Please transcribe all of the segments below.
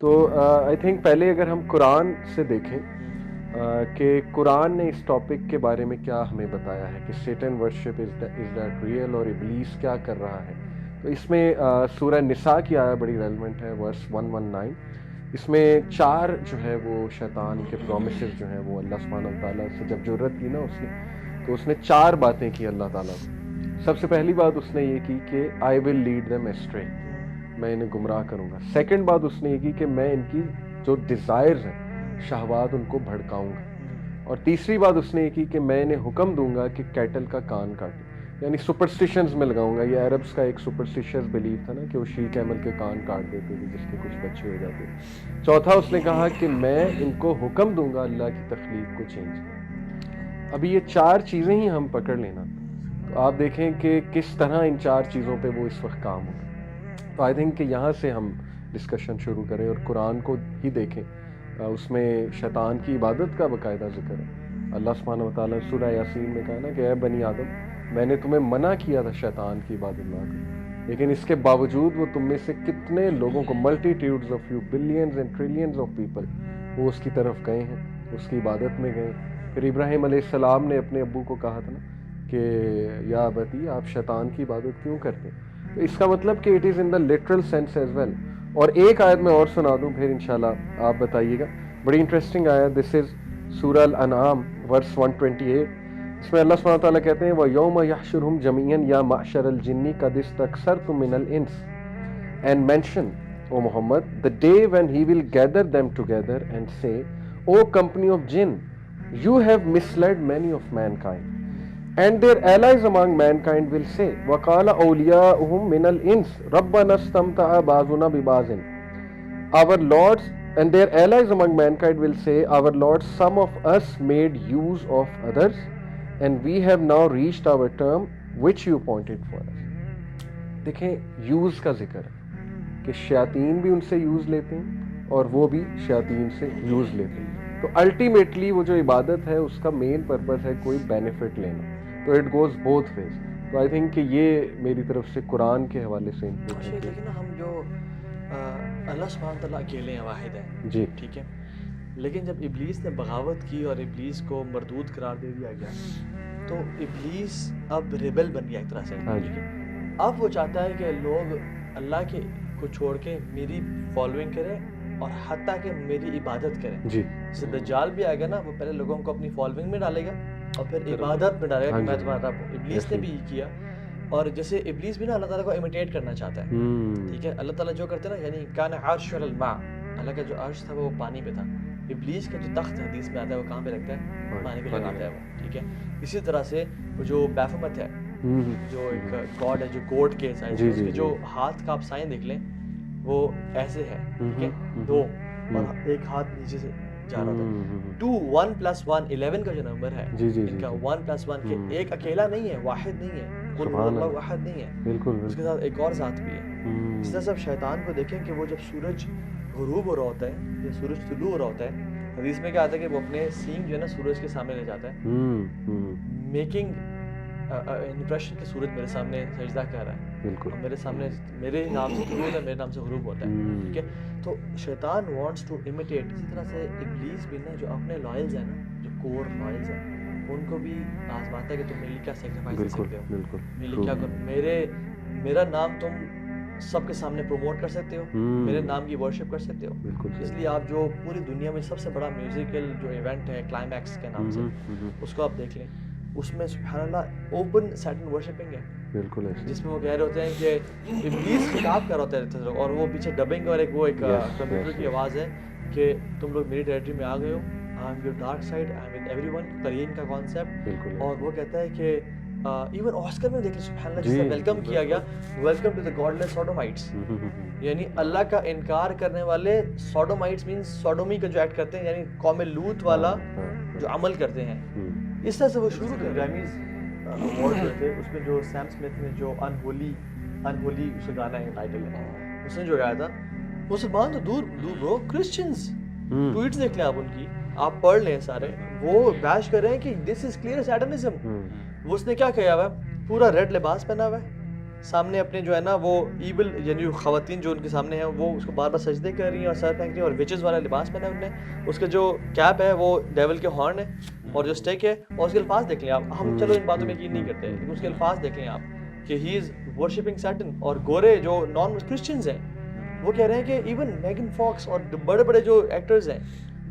تو I think پہلے اگر ہم قرآن سے دیکھیں کہ قرآن نے اس ٹاپک کے بارے میں کیا ہمیں بتایا ہے کہ Satan worship is that real, اور ابلیس کیا کر رہا ہے. تو اس میں سورہ نساء کی آیا بڑی ریلیونٹ ہے، ورس 119. اس میں 4 جو ہے وہ شیطان کے پرومسز جو ہیں وہ اللہ سبحانہ وتعالیٰ سے جب جرت کی نا اس نے، تو اس نے 4 باتیں کی اللہ تعالیٰ کو. سب سے پہلی بات اس نے یہ کی کہ آئی ول لیڈ دیم ایسٹرے، میں انہیں گمراہ کروں گا. سیکنڈ بات اس نے یہ کی کہ میں ان کی جو ڈیزائرز ہیں، شہوات، ان کو بھڑکاؤں گا. اور تیسری بات اس نے یہ کی کہ میں انہیں حکم دوں گا کہ کیٹل کا کان کاٹے، یعنی سپرسٹیشنز میں لگاؤں گا. یہ عربس کا ایک سپرسٹیشیس بلیو تھا نا کہ وہ شی کیمل کے کان کاٹ دیتے تھے جس کے کچھ بچے ہو جاتے. چوتھا اس نے کہا کہ میں ان کو حکم دوں گا اللہ کی تخلیق کو چینج کریں. ابھی یہ 4 چیزیں ہی ہم پکڑ لینا، تو آپ دیکھیں کہ کس طرح ان 4 چیزوں پہ وہ اس وقت کام ہوگا. تو آئی تھنک کہ یہاں سے ہم ڈسکشن شروع کریں اور قرآن کو ہی دیکھیں. اس میں شیطان کی عبادت کا باقاعدہ ذکر ہے. اللہ سبحانہ وتعالیٰ سورہ یاسین میں کہا نا کہ اے بنی آدم، میں نے تمہیں منع کیا تھا شیطان کی عبادت نہ کرو، لیکن اس کے باوجود وہ تم میں سے کتنے لوگوں کو، multitudes of you, billions and trillions of people, وہ اس کی طرف گئے ہیں، اس کی عبادت میں گئے. پھر ابراہیم علیہ السلام نے اپنے ابو کو کہا تھا نا کہ یا ابتی، آپ شیطان کی عبادت کیوں کرتے ہیں. تو اس کا مطلب کہ it is in the literal sense as well. اور ایک آیت میں اور سنا دوں، پھر انشاءاللہ آپ بتائیے گا. بڑی انٹرسٹنگ آیت، دس از سورہ الانعام ورس 128. اس میں اللہ سبحانہ وتعالیٰ کہتے ہیں وَيَوْمَ يَحْشُرُهُمْ جَمِيعًا يَا مَعْشَرَ الْجِنِّ قَدِ اسْتَكْثَرْتُم مِّنَ الْإِنسِ and mention, O Muhammad, the day when he will gather them together and say, O company of jinn, you have misled many of mankind. And their allies among mankind will say, وَقَالَ أَوْلِيَاؤُهُم مِّنَ الْإِنسِ رَبَّنَا اسْتَمْتَعَ بَعْضُنَا بِبَعْضٍ. Our lords and their allies among mankind will say, Our lords, some of us made use of others, and we have now reached our term which you appointed for us. دیکھیں use کا ذکر ہے کہ شیاطین بھی ان سے use لیتے ہیں اور وہ بھی شیاطین سے یوز لیتے ہیں. تو الٹیمیٹلی وہ جو عبادت ہے اس کا مین پرپس ہے کوئی بینیفٹ لینا. تو اٹ گوز بوتھ ویز. تو آئی تھنک کہ یہ میری طرف سے قرآن کے حوالے سے انپوٹ ہے. لیکن ہم جو اللہ سبحانہ تعالیٰ اکیلے ہیں، واحد ہیں، جی ٹھیک ہے، لیکن جب ابلیس نے بغاوت کی اور ابلیس کو مردود قرار دے دیا گیا، تو ابلیس اب ریبل بن گیا ایک طرح سے. اب وہ چاہتا ہے کہ لوگ اللہ کے کو چھوڑ کے میری فالوئنگ کریں اور حتیٰ کہ میری عبادت کریں. جی جیسے دجال بھی آئے گا نا، وہ پہلے لوگوں کو اپنی فالوئنگ میں ڈالے گا اور پھر عبادت میں ڈالے گا کہ میں تمہارا رب ہوں. ابلیس نے بھی یہ کیا. اور جیسے ابلیس بھی نا اللہ تعالیٰ کو امیٹیٹ کرنا چاہتا ہے، ٹھیک ہے. اللہ تعالیٰ جو کرتے ہیں نا، یعنی کان عرش علی الماء، اللہ کا جو عرش تھا وہ پانی پہ تھا. ابلیس کا جو تخت حدیث میں آتا ہے وہ کہاں پہ رکھتا ہے؟ پانی پہ لگاتا ہے وہ، ٹھیک ہے. اسی طرح سے وہ جو بیفومت ہے، جو ایک گاڈ ہے جو گوٹ کے سائز، اس کے جو ہاتھ کا آپ سائن دیکھ لیں وہ ایسے ہے، ٹھیک ہے، 2 اور ایک ہاتھ نیچے سے جا رہا تھا. 2 1 + 1 11 کا جو نمبر ہے ان کا 1 + 1 کے ایک اکیلا نہیں ہے، واحد نہیں ہے، قل هو اللہ واحد نہیں ہے، بالکل. اس کے ساتھ ایک اور ذات بھی ہے. اس طرح سے آپ شیطان کو دیکھیں کہ وہ جب سورج غروب ہو رہا ہوتا ہے یا سورج طلوع ہو رہا ہوتا ہے، حدیث میں کیا آتا ہے کہ وہ اپنے سینگ جو ہے نا سورج کے سامنے لے جاتا ہے، میکنگ امپریشن کہ سورج میرے سامنے سجدہ کر رہا ہے، بالکل، میرے سامنے میرے نام سے طلوع ہوتا ہے، میرے نام سے غروب ہوتا ہے، ٹھیک ہے. تو شیطان وانٹس ٹو امیٹیٹ. اسی طرح سے ابلیس بھی نا جو اپنے لائلز ہیں نا، جو کور لائلز ہیں، ان کو بھی آزماتا ہے کہ تم میرے لیے کیا سیکریفائس کر سکتے ہو، میرے لیے کیا کرو، میرا نام تم سب کے سامنے پروموٹ کر سکتے ہو، میرے نام کی ورشپ کر سکتے ہو. اس لیے آپ جو پوری دنیا میں سب سے بڑا میوزیکل جو ایونٹ ہے کلائمیکس کے نام سے، اس کو آپ دیکھ لیں، اس میں سبحان اللہ اوپن سیٹن ورشپنگ ہے، بالکل، جس میں وہ کہہ رہے ہوتے ہیں کہ ابلیس خطاب کر رہا ہوتا ہے اور وہ پیچھے ڈبنگ اور ایک کمپیوٹر کی آواز ہے کہ تم لوگ میری ٹیریٹری میں آ گئے ہو، I am your dark side, I am with everyone ون، قرین کا کانسیپٹ. اور وہ کہتا ہے کہ ایون آسکر میں دیکھیں سبحان اللہ، جس سے ویلکم کیا گیا، ویلکم ٹو دی گاڈ لیس سوڈومائٹس، یعنی اللہ کا انکار کرنے والے سوڈومائٹس مینس سوڈومی کا جو ایکٹ کرتے ہیں، یعنی قوم لوط والا جو عمل کرتے ہیں. اس طرح سے وہ شروع کر گریمیز اوارڈ جو تھے، اس میں جو سیم اسمتھ نے جو انہولی اس کا گانا ہے، ٹائٹل ہے، اس نے جو گایا تھا، مسلمان تو دور برو، کرسچنز ٹویٹس دیکھ لیں آپ، ان کی آپ پڑھ لیں سارے، وہ بیش کر رہے ہیں کہ دس از کلیئر سیٹنزم. وہ اس نے کیا کیا ہوا ہے، پورا ریڈ لباس پہنا ہوا ہے، سامنے اپنے جو ہے نا وہ ایول یعنی جو خواتین جو ان کے سامنے ہیں وہ اس کو بار بار سجدے کر رہی ہیں اور سر پھینک رہی ہیں اور وچز والا لباس پہنا ہے انہوں نے. اس کا جو کیپ ہے وہ ڈیول کے ہارن ہے اور جو اسٹیک ہے اور اس کے الفاظ دیکھ لیں آپ. ہم چلو ان باتوں میں یقین نہیں کرتے لیکن اس کے الفاظ دیکھ لیں آپ کہ ہی از ورشپنگ سیٹن. اور گورے جو نان کرسچنز ہیں وہ کہہ رہے ہیں کہ ایون میگن فاکس اور بڑے بڑے جو ایکٹرز ہیں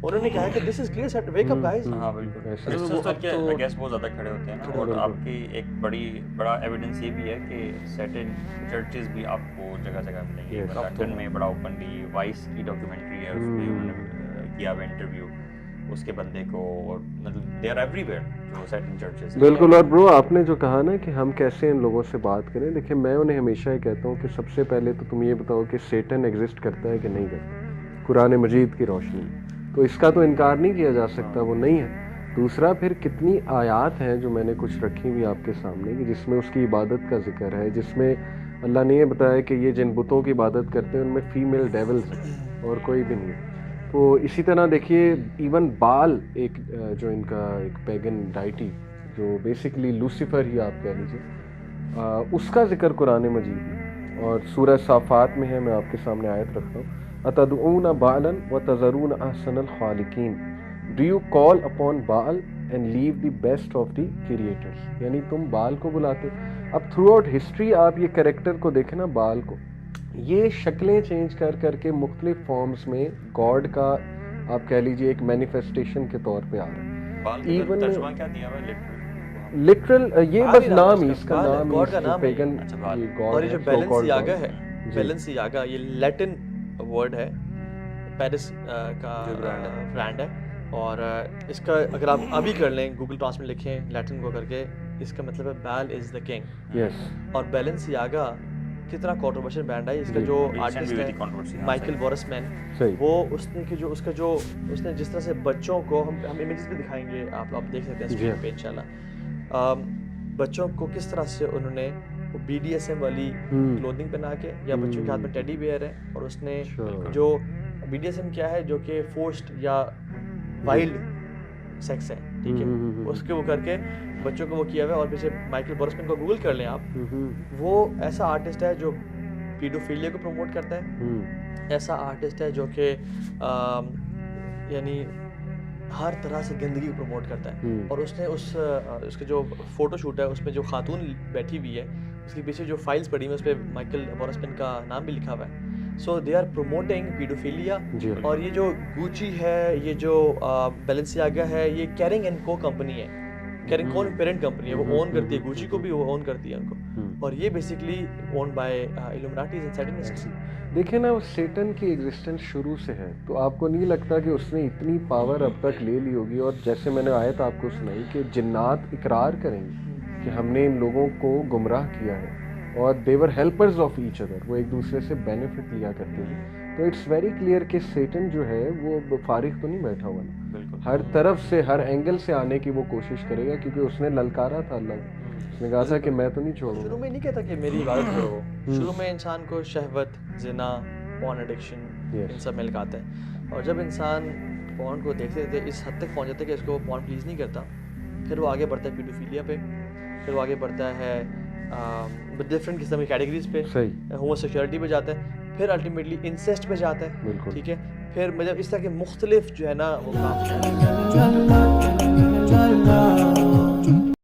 انہوں نے کہا کہ this is clear set wake up guys. ہاں بالکل آئی گیس بہت زیادہ کھڑے ہوتے ہیں نا. اور آپ کی ایک بڑا ایویڈنس یہ بھی ہے کہ سرٹن چرچز بھی آپ کو جگہ جگہ ملیں گے. لندن میں بڑا اوپنلی وائس کی ڈاکیومنٹری ہے, اس میں انہوں نے کیا ہوا انٹرویو اس کے بندے کو, اور مطلب دے آر ایوری ویئر جو سرٹن چرچز. بالکل. اور برو آپ نے جو کہا نا کہ ہم کیسے ان لوگوں سے بات کریں, دیکھیں میں انہیں ہمیشہ یہ کہتا ہوں کہ سب سے پہلے تو تم یہ بتاؤ کہ سیٹن ایگزسٹ کرتا ہے کہ نہیں کرتا قرآن مجید کی روشنی میں, تو اس کا تو انکار نہیں کیا جا سکتا, وہ نہیں ہے. دوسرا پھر کتنی آیات ہیں جو میں نے کچھ رکھی ہوئی آپ کے سامنے کہ جس میں اس کی عبادت کا ذکر ہے, جس میں اللہ نے یہ بتایا کہ یہ جن بتوں کی عبادت کرتے ہیں ان میں فیمیل ڈیولز ہیں اور کوئی بھی نہیں ہے. تو اسی طرح دیکھیے ایون بال ایک جو ان کا ایک پیگن ڈائٹی جو بیسکلی لوسیفر ہی آپ کہہ لیجیے, اس کا ذکر قرآن مجید میں اور سورہ صافات میں ہے. میں آپ کے سامنے آیت رکھتا ہوں, اتدعون بالا وتذرون احسن الخالقین, do you call upon Baal and leave the best of the creators. یعنی تم بال کو بلاتے. اب تھرو آؤٹ ہسٹری آپ یہ کریکٹر کو دیکھیں نا, بال کو یہ شکلیں چینج کر کے مختلف فارمز میں گاڈ کا آپ کہہ لیجیے ایک مینیفیسٹیشن کے طور پہ آ رہا ہے. ایون لٹرل یہ بس نام ہی اس کا نام ہے پیگن. اور یہ جو بیلنسیاگا ہے, بیلنسیاگا یہ لیٹن ورڈ ہے, پیرس کا برانڈ ہے. اور اس کا اگر آپ ابھی کر لیں گوگل ٹرانسلیٹ لکھیں لیٹن کو کر کے, اس کا مطلب ہے بیل از دا کنگ. اور بیلنسیاگا کتنا کنٹروورشل برانڈ ہے. اس کا جو آرٹسٹ ہے مائیکل بورسمین, وہ اس نے کہ جو اس کا جو اس نے جس طرح سے بچوں کو ہم امیجز بھی دکھائیں گے, آپ دیکھ سکتے ہیں اسکرین پہ انشاءاللہ, بچوں کو کس طرح سے انہوں نے بی ڈی ایس ایم والی کلوتھنگ پہنا کے, یا بچوں کے ہاتھ میں ٹیڈی بیئر ہے اور اس نے جو بی ڈی ایس ایم کیا ہے جو کہ فورسڈ یا وائلڈ سیکس ہے, ٹھیک ہے, اس کے وہ کر کے بچوں کو وہ کیا ہوا ہے. اور پیچھے مائیکل بورسمین کو گوگل کر لیں آپ, وہ ایسا آرٹسٹ ہے جو پیڈوفیلیا کو پروموٹ کرتا ہے, ایسا آرٹسٹ ہے جو کہ یعنی ہر طرح سے گندگی کو پروموٹ کرتا ہے. اور اس نے اس کے جو فوٹو شوٹ ہے اس میں جو خاتون بیٹھی ہوئی ہے اس کے پیچھے جو فائلز پڑی ہوئی ہیں اس پہ مائیکل بورسمین کا نام بھی لکھا ہوا ہے. سو دے آر پروموٹنگ پیڈوفیلیا. اور یہ جو گوچی ہے, یہ جو بیلنسیاگا ہے, یہ کیرنگ اینڈ کو کمپنی ہے. کیرنگ کو پیرنٹ کمپنی ہے, وہ اون کرتی ہے گوچی کو بھی, وہ اون کرتی ہے ان کو. اور یہ بیسکلی اون بائی ایلومیناٹیز اینڈ سیٹنسٹس. دیکھیں نا, سیٹن کی ایگزسٹنس شروع سے ہے, تو آپ کو نہیں لگتا کہ اس نے اتنی پاور اب تک لے لی ہوگی. اور جیسے میں نے آیت آپ کو سنائی کہ جنات اقرار کریں گے کہ ہم نے ان لوگوں کو گمراہ کیا ہے, اور دے ور ہیلپرز آف ایچ ادر, وہ ایک دوسرے سے بینیفٹ لیا کرتے تھے. تو اٹس ویری کلیئر کہ سیٹن جو ہے وہ فارغ تو نہیں بیٹھا ہوا نا, ہر طرف سے ہر اینگل سے آنے کی وہ کوشش کرے گا, کیونکہ اس نے للکارا تھا اللہ کو, اس نے کہا تھا کہ میں تو نہیں چھوڑوں. شروع میں نہیں کہتا کہ میری عبادت کرو, شروع میں انسان کو شہوت, زنا, پورن ایڈکشن ان سب میں لگاتا ہے. اور جب انسان پورن کو دیکھتے تھے اس حد تک پہنچ جاتا ہے کہ اس کو پورن پلیز نہیں کرتا, پھر وہ آگے بڑھتا ہے پیڈوفیلیا پہ, پھر وہ آگے بڑھتا ہے ڈفرینٹ قسم کی کیٹیگریز پہ, ہومو سیکشولیٹی پہ جاتا ہے, پھر الٹیمیٹلی انسیسٹ پہ جاتا ہے, ٹھیک ہے, پھر مطلب اس طرح کے مختلف جو ہے نا وہ کام